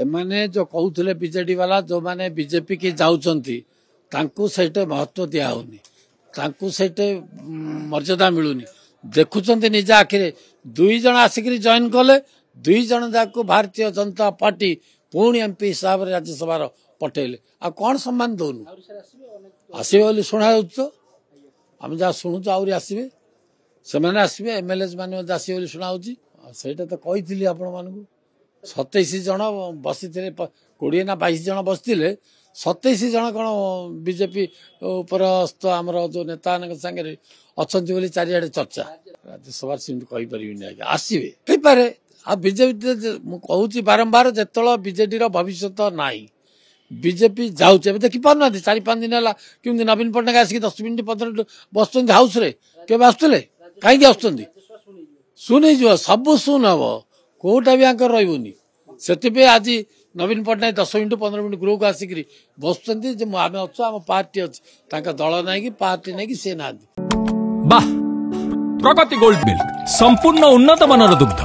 एमाने जो कहते बीजेडी वाला जो माने बीजेपी की जाऊँगी महत्व दिया होनी मर्यादा मिलूनी देखुं निज आखिरे दुई जन आसिक जॉइन कले दुई जन जाक भारतीय जनता पार्टी पुणी एमपी हिसाब से राज्यसभा पठेले आ कौन सम्मान दौनु आसवे शुणा तो आम जहाँ शुणुच आहरी आसवे से आसवे एमएलए मैंने आसवे शुणा से तो कही आपण मानक 27 जन बसी 20 ना 22 जन बसते 27 जन कौन बीजेपी उपरस्थ आमर जो नेता सागे अच्छा चारिड़े चर्चा राज्यसभा कहीपरि आसवे कहीपे आ बीजेपी मुझे बारंबार जो बीजेडी भविष्य ना बीजेपी जाऊे देखी पार्ना 4-5 दिन है कि नवीन पट्टनायक आसिक 10 मिनिट 15 मिनिट बस हाउस रे के आसुले कहीं आसुँच शुणी सब शुण हम कोटा भी आंकर रही से आज नवीन पट्टनायक 10 मिनिट 15 मिनिट गृह को आसिक बस आम अच्छे आम पार्टी अच्छे दल ना कि पार्टी ना कि सी ना प्रगति गोल्ड मिल्क संपूर्ण उन्नत मानर दुग्ध।